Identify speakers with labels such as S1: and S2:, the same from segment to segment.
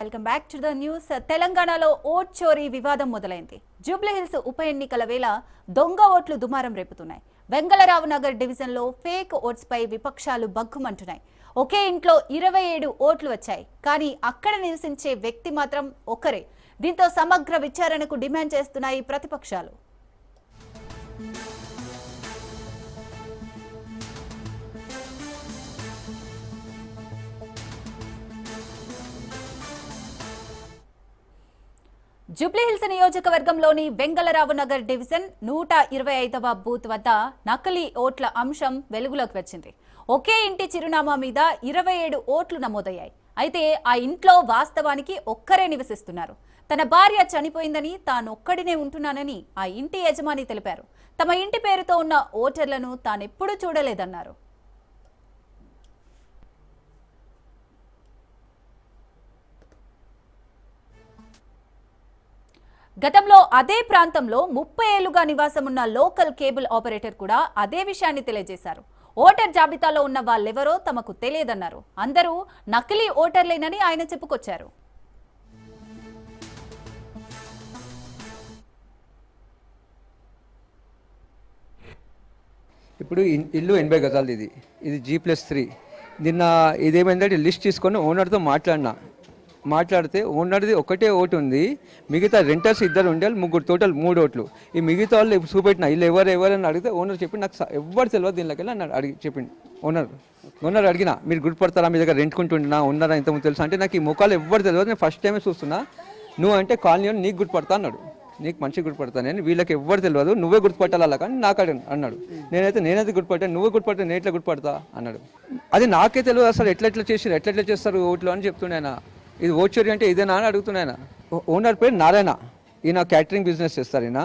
S1: Welcome back to the news. తెలంగాణలో vote చోరీ వివాదం మొదలైంది. జూబ్లీహిల్స్ ఉప ఎన్నికల వేళ దొంగ ఓట్లు దుమారం రేపుతున్నాయి. వెంగళరావు నగర్ డివిజన్లో ఫేక్ ఓట్స్ పై విపక్షాలు బగ్గుమంటున్నాయి. ఒకే ఇంట్లో 27 ఓట్లు వచ్చాయి, కానీ అక్కడ నివసించే వ్యక్తి మాత్రం ఒక్కరే. దీంతో సమగ్ర విచారణకు డిమాండ్ చేస్తున్నాయి ప్రతిపక్షాలు. జూబ్లీహిల్స్ నియోజకవర్గంలోని వెంగళరావు నగర్ డివిజన్ 125వ బూత్ వద్ద నకిలీ ఓట్ల అంశం వెలుగులోకి వచ్చింది. ఒకే ఇంటి చిరునామా మీద 27 ఓట్లు నమోదయ్యాయి. అయితే ఆ ఇంట్లో వాస్తవానికి ఒక్కరే నివసిస్తున్నారు. తన భార్య చనిపోయిందని, తానొక్కడినే ఉంటున్నానని ఆ ఇంటి యజమాని తెలిపారు. తమ ఇంటి పేరుతో ఉన్న ఓటర్లను తానెప్పుడూ చూడలేదన్నారు. గతంలో అదే ప్రాంతంలో 30 ఏళ్లుగా నివాసమున్న లోకల్ కేబుల్ ఆపరేటర్ కూడా అదే విషయాన్ని తెలియజేశారు. ఓటర్ జాబితాలో ఉన్న వాళ్ళెవరో తమకు తెలియదన్నారు. అందరూ నకిలీ ఓటర్లేనని ఆయన చెప్పుకొచ్చారు.
S2: ఇప్పుడు ఇల్లు 80 గజాలు, ఇది G+3. నిన్న ఇదేమైందంటే లిస్ట్ తీసుకొని ఓనర్తో మాట్లాడితే ఓనర్ది ఒకటే ఓటు ఉంది, మిగతా రెంటర్స్ 2 ఉండాలి, ముగ్గురు, టోటల్ 3 ఓట్లు. ఈ మిగతా వాళ్ళు చూపెట్టిన ఇల్లు ఎవరని అడిగితే ఓనర్ చెప్పి నాకు ఎవరు తెలియదు దీనిలోకి వెళ్ళి అన్నాడు. చెప్పిండు ఓనర్ అడిగినా, మీరు గుర్తుపడతారా, మీ దగ్గర రెంట్కుంటున్నా ఉన్నారా, ఇంతకుముందు తెలుసా అంటే, నాకు ఈ ముఖాలు ఎవరు తెలియదు, నేను ఫస్ట్ టైమే చూస్తున్నా, నువ్వు అంటే కాలనీ నీకు గుర్తుపడతా అన్నాడు. నీకు మంచిగా గుర్తుపడతాను నేను, వీళ్ళకి ఎవరు తెలియదు, నువ్వే గుర్తుపట్టాలి అలా కానీ నాకు అన్నాడు. నేనైతే గుర్తుపట్టాను, నువ్వే గుర్తుపడతా, నేను ఎట్లా గుర్తుపడతా అన్నాడు. అది నాకే తెలియదు అసలు ఎట్లా చేస్తారు ఓట్లు అని చెప్తున్నాయన. ఇది ఓట్ చోరీ అంటే ఇదేనా అని అడుగుతున్నాయన. ఓనర్ పేరు నారాయణ, ఈయన క్యాటరింగ్ బిజినెస్ చేస్తారు ఈయన.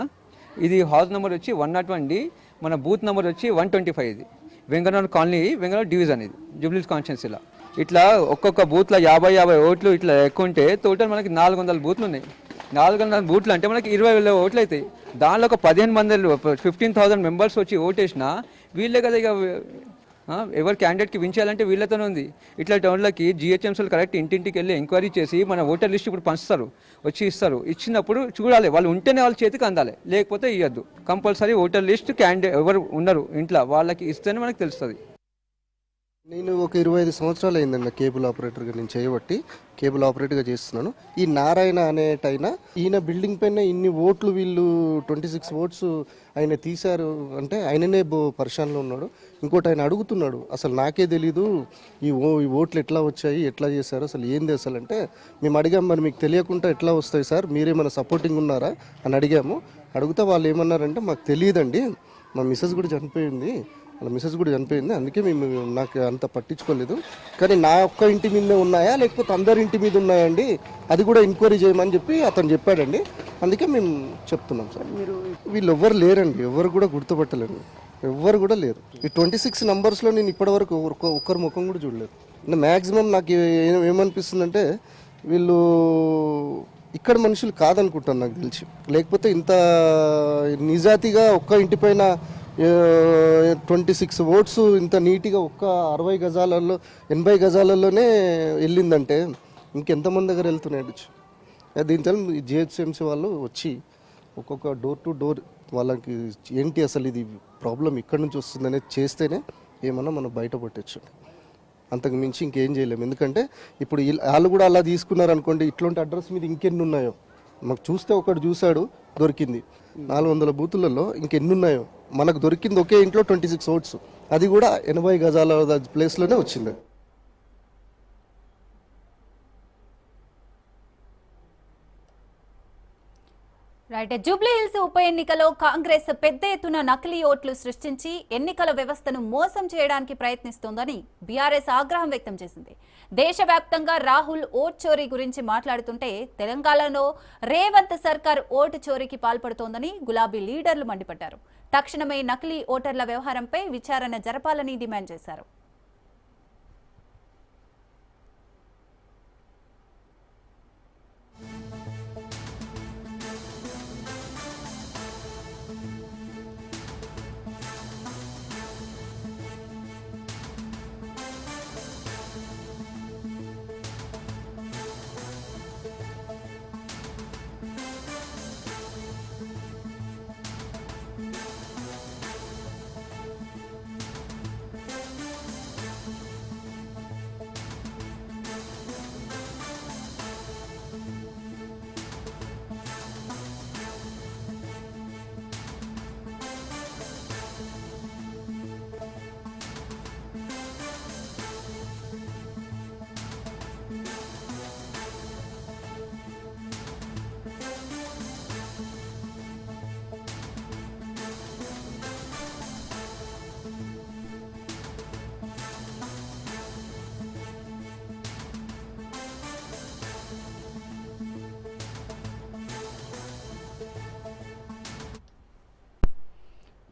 S2: ఇది హౌస్ నెంబర్ వచ్చి 101, మన బూత్ నెంబర్ వచ్చి 125. ఇది వెంగళరావు కాలనీ, వెంగళరావు డివిజన్, ఇది జూబ్లీహిల్స్ కాన్స్టిట్యున్సీలో. ఇట్లా ఒక్కొక్క బూత్లో 50 ఓట్లు ఇట్లా ఎక్కువ ఉంటే టోటల్ మనకి 400 బూత్లు ఉన్నాయి. 400 బూట్లు అంటే మనకి 20,000 ఓట్లు అవుతాయి. దానిలో ఒక 15 మంది 15,000 మెంబర్స్ వచ్చి ఓటేసినా వీళ్ళే కదా ఇక ఎవరు క్యాండిడేట్కి వించాలంటే వీళ్ళతోనే ఉంది. ఇట్లా టౌన్లకి జిహెచ్ఎంసీలు కరెక్ట్ ఇంటింటికి వెళ్ళి ఎంక్వైరీ చేసి మన ఓటర్ లిస్ట్ ఇప్పుడు పంచుతారు, వచ్చి ఇస్తారు. ఇచ్చినప్పుడు చూడాలి, వాళ్ళు ఉంటేనే వాళ్ళ చేతికి అందాలి, లేకపోతే ఇవ్వద్దు. కంపల్సరీ ఓటర్ లిస్ట్ క్యాండిడేట్ ఎవరు ఉన్నారు ఇంట్లో వాళ్ళకి ఇస్తేనే మనకు తెలుస్తుంది.
S3: నేను ఒక 25 సంవత్సరాలు అయిందండి కేబుల్ ఆపరేటర్గా నేను చేయబట్టి, కేబుల్ ఆపరేటర్గా చేస్తున్నాను. ఈ నారాయణ అనేటైనా ఈయన బిల్డింగ్ పైన ఇన్ని ఓట్లు, వీళ్ళు 26 ఓట్స్ ఆయన తీశారు అంటే ఆయననే పరిశానలో ఉన్నాడు. ఇంకోటి ఆయన అడుగుతున్నాడు, అసలు నాకే తెలీదు ఈ ఓట్లు ఎట్లా వచ్చాయి, ఎట్లా చేశారు, అసలు ఏంది అసలు అంటే, మేము అడిగాము, మరి మీకు తెలియకుండా ఎట్లా వస్తాయి సార్, మీరేమైనా సపోర్టింగ్ ఉన్నారా అని అడిగాము. అడిగితే వాళ్ళు ఏమన్నారంటే, మాకు తెలియదండి, మా మిస్సెస్ కూడా చనిపోయింది, అందుకే మేము నాకు అంత పట్టించుకోలేదు, కానీ నా ఒక్క ఇంటి మీదనే ఉన్నాయా లేకపోతే అందరి ఇంటి మీద ఉన్నాయండి, అది కూడా ఎంక్వైరీ చేయమని చెప్పి అతను చెప్పాడండి. అందుకే మేము చెప్తున్నాం సార్. వీళ్ళు ఎవ్వరు లేరండి, ఎవరు కూడా గుర్తుపట్టలేరు, ఎవ్వరు కూడా లేరు. ఈ 26 నంబర్స్లో నేను ఇప్పటివరకు ఒక్కరి ముఖం కూడా చూడలేదు. అంటే మ్యాక్సిమం నాకు ఏమనిపిస్తుందంటే, వీళ్ళు ఇక్కడ మనుషులు కాదనుకుంటాను నాకు తెలిసి, లేకపోతే ఇంత నిజాతిగా ఒక్క ఇంటిపైన 26 ఓట్స్ ఇంత నీట్గా ఒక్క 60 గజాలలో 80 గజాలలోనే వెళ్ళిందంటే ఇంకెంతమంది దగ్గర వెళ్తున్నాడు. దీంతో జిహెచ్ఎంసీ వాళ్ళు వచ్చి ఒక్కొక్క డోర్ టు డోర్ వాళ్ళకి ఏంటి అసలు ఇది ప్రాబ్లం ఇక్కడి నుంచి వస్తుందనేది చేస్తేనే ఏమన్నా మనం బయటపట్టచ్చు. అంతకు మించి ఇంకేం చేయలేము. ఎందుకంటే ఇప్పుడు వాళ్ళు కూడా అలా తీసుకున్నారు అనుకోండి, ఇట్లాంటి అడ్రస్ మీద ఇంకెన్ని ఉన్నాయో మాకు చూస్తే ఒకటి చూశాడు దొరికింది, 400 బూతులలో ఇంకెన్ని ఉన్నాయో మనకు దొరికింది ఒకే ఇంట్లో 26 ఓట్స్, అది కూడా 80 గజాల ప్లేస్లోనే వచ్చింది.
S1: రైట్. జూబ్లీహిల్స్ ఉప ఎన్నికలో కాంగ్రెస్ పెద్ద ఎత్తున నకిలీ ఓట్లు సృష్టించి ఎన్నికల వ్యవస్థను మోసం చేయడానికి ప్రయత్నిస్తోందని బీఆర్ఎస్ ఆగ్రహం వ్యక్తం చేసింది. దేశవ్యాప్తంగా రాహుల్ ఓట్ చోరీ గురించి మాట్లాడుతుంటే తెలంగాణలో రేవంత్ సర్కార్ ఓటు చోరీకి పాల్పడుతోందని గులాబీ లీడర్లు మండిపడ్డారు. తక్షణమే నకిలీ ఓటర్ల వ్యవహారంపై విచారణ జరపాలని డిమాండ్ చేశారు.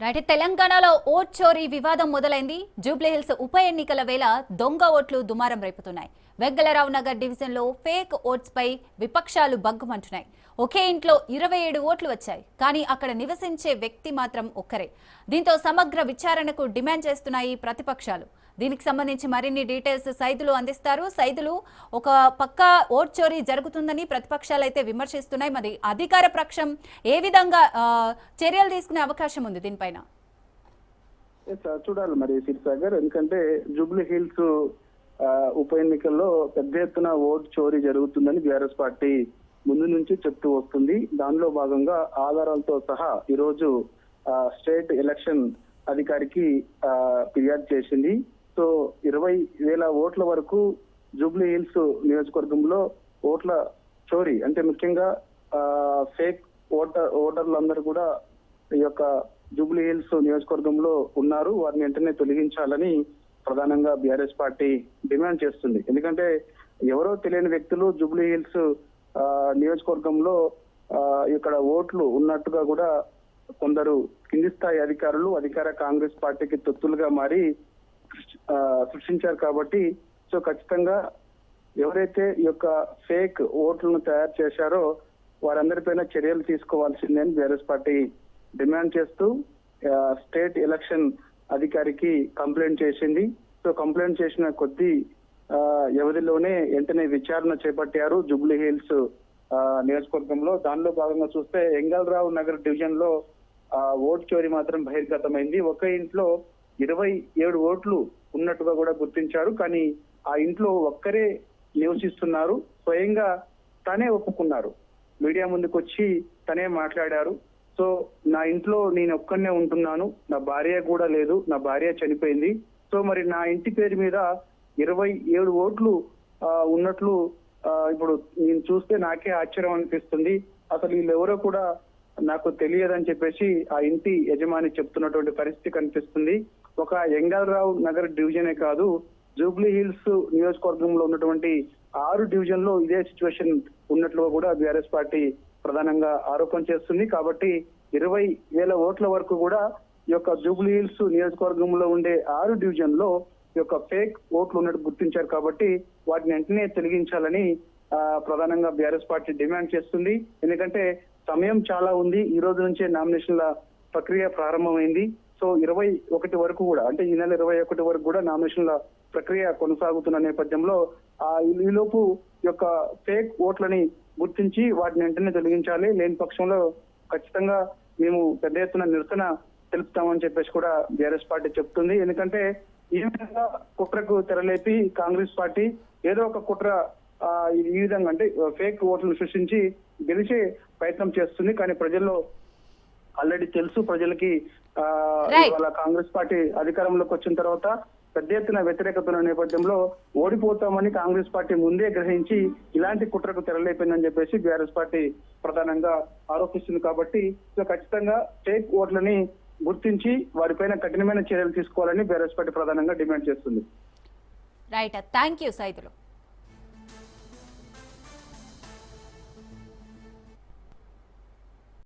S1: రైట్, తెలంగాణలో ఓట్ చోరీ వివాదం మొదలైంది. జూబ్లీహిల్స్ ఉప ఎన్నికల వేళ దొంగ ఓట్లు దుమారం రేపుతున్నాయి. వెంగళరావు నగర్ డివిజన్లో ఫేక్ ఓట్స్ పై విపక్షాలు బగ్గుమంటున్నాయి. ఒకే ఇంట్లో 27 ఓట్లు వచ్చాయి, కానీ అక్కడ నివసించే వ్యక్తి మాత్రం ఒక్కరే. దీంతో సమగ్ర విచారణకు డిమాండ్ చేస్తున్నాయి ప్రతిపక్షాలు. దీనికి సంబంధించి మరిన్ని డీటెయిల్స్ సైదులు అందిస్తారు. సైదులు, ఒక పక్క ఓట్ చోరీ జరుగుతుందని ప్రతిపక్షాలు అయితే విమర్శిస్తున్నాయి. మరి అధికార పక్షం ఏ విధంగా చర్యలు తీసుకునే అవకాశం ఉంది దీనిపైన?
S4: చూడాలి మరి శిర్సాగర్, ఎందుకంటే జూబ్లీ హిల్స్ ఉప ఎన్నికల్లో పెద్ద ఎత్తున ఓట్ చోరీ జరుగుతుందని బీఆర్ఎస్ పార్టీ ముందు నుంచి చెప్తూ వస్తుంది. దానిలో భాగంగా ఆధారాలతో సహా ఈరోజు స్టేట్ ఎలక్షన్ అధికారికి ఫిర్యాదు చేసింది. సో 20,000 ఓట్ల వరకు జూబ్లీ హిల్స్ నియోజకవర్గంలో ఓట్ల చోరీ, అంటే ముఖ్యంగా ఫేక్ ఓటర్లందరూ కూడా ఈ యొక్క జూబ్లీ హిల్స్ నియోజకవర్గంలో ఉన్నారు. వారిని వెంటనే తొలగించాలని ప్రధానంగా బీఆర్ఎస్ పార్టీ డిమాండ్ చేస్తుంది. ఎందుకంటే ఎవరో తెలియని వ్యక్తులు జూబ్లీ హిల్స్ నియోజకవర్గంలో ఇక్కడ ఓట్లు ఉన్నట్టుగా కూడా కొందరు కింది స్థాయి అధికారులు అధికార కాంగ్రెస్ పార్టీకి తొత్తులుగా మారి సృష్టించారు. కాబట్టి సో ఖచ్చితంగా ఎవరైతే ఈ యొక్క ఫేక్ ఓట్లను తయారు చేశారో వారందరిపైన చర్యలు తీసుకోవాల్సిందని బీఆర్ఎస్ పార్టీ డిమాండ్ చేస్తూ స్టేట్ ఎలక్షన్ అధికారికి కంప్లైంట్ చేసింది. సో కంప్లైంట్ చేసిన కొద్దీ వ్యవధిలోనే వెంటనే విచారణ చేపట్టారు జూబ్లీ హిల్స్ నియోజకవర్గంలో. దానిలో భాగంగా చూస్తే ఎంగళరావు నగర్ డివిజన్ లో ఓటు చోరీ మాత్రం బహిర్గతమైంది. ఒక ఇంట్లో 27 ఓట్లు ఉన్నట్టుగా కూడా గుర్తించారు, కానీ ఆ ఇంట్లో ఒక్కరే నివసిస్తున్నారు. స్వయంగా తనే ఒప్పుకున్నారు, మీడియా ముందుకు వచ్చి తనే మాట్లాడారు. సో నా ఇంట్లో నేను ఒక్కనే ఉంటున్నాను, నా భార్య కూడా లేదు, నా భార్య చనిపోయింది. సో మరి నా ఇంటి పేరు మీద 27 ఓట్లు ఉన్నట్లు ఇప్పుడు నేను చూస్తే నాకే ఆశ్చర్యం అనిపిస్తుంది. అసలు వీళ్ళెవరో కూడా నాకు తెలియదని చెప్పేసి ఆ ఇంటి యజమాని చెప్తున్నటువంటి పరిస్థితి కనిపిస్తుంది. ఒక ఎంగళరావు నగర్ డివిజనే కాదు, జూబ్లీ హిల్స్ నియోజకవర్గంలో ఉన్నటువంటి 6 డివిజన్ లో ఇదే సిచ్యువేషన్ ఉన్నట్లుగా కూడా బీఆర్ఎస్ పార్టీ ప్రధానంగా ఆరోపణ చేస్తుంది. కాబట్టి 20,000 ఓట్ల వరకు కూడా ఈ యొక్క జూబ్లీ హిల్స్ నియోజకవర్గంలో ఉండే 6 డివిజన్ లో ఈ యొక్క ఫేక్ ఓట్లు ఉన్నట్టు గుర్తించారు. కాబట్టి వాటిని వెంటనే తొలగించాలని ప్రధానంగా బీఆర్ఎస్ పార్టీ డిమాండ్ చేస్తుంది. ఎందుకంటే సమయం చాలా ఉంది. ఈ రోజు నుంచే నామినేషన్ల ప్రక్రియ ప్రారంభమైంది. సో 21 వరకు కూడా, అంటే ఈ నెల 21 వరకు కూడా నామినేషన్ల ప్రక్రియ కొనసాగుతున్న నేపథ్యంలో ఈలోపు యొక్క ఫేక్ ఓట్లని గుర్తించి వాటిని వెంటనే తొలగించాలి. లేని పక్షంలో ఖచ్చితంగా మేము పెద్ద ఎత్తున నిరసన తెలుపుతామని చెప్పేసి కూడా బీఆర్ఎస్ పార్టీ చెప్తుంది. ఎందుకంటే ఈ విధంగా కుట్రకు తెరలేపి కాంగ్రెస్ పార్టీ ఏదో ఒక కుట్ర ఈ విధంగా అంటే ఫేక్ ఓట్లను సృష్టించి గెలిచే ప్రయత్నం చేస్తుంది. కానీ ప్రజల్లో ఆల్రెడీ తెలుసు, ప్రజలకి ఇవాళ కాంగ్రెస్ పార్టీ అధికారంలోకి వచ్చిన తర్వాత పెద్ద ఎత్తున వ్యతిరేకత ఉన్న నేపథ్యంలో ఓడిపోతామని కాంగ్రెస్ పార్టీ ముందే గ్రహించి ఇలాంటి కుట్రకు తెరలేపిందని చెప్పేసి బీఆర్ఎస్ పార్టీ ప్రధానంగా ఆరోపిస్తుంది. కాబట్టి ఖచ్చితంగా ఫేక్ ఓట్లని గుర్తించి వారిపైన కఠినమైన చర్యలు తీసుకోవాలని బీఆర్ఎస్ పార్టీ ప్రధానంగా డిమాండ్ చేస్తుంది.
S1: Right, thank you Saidulu.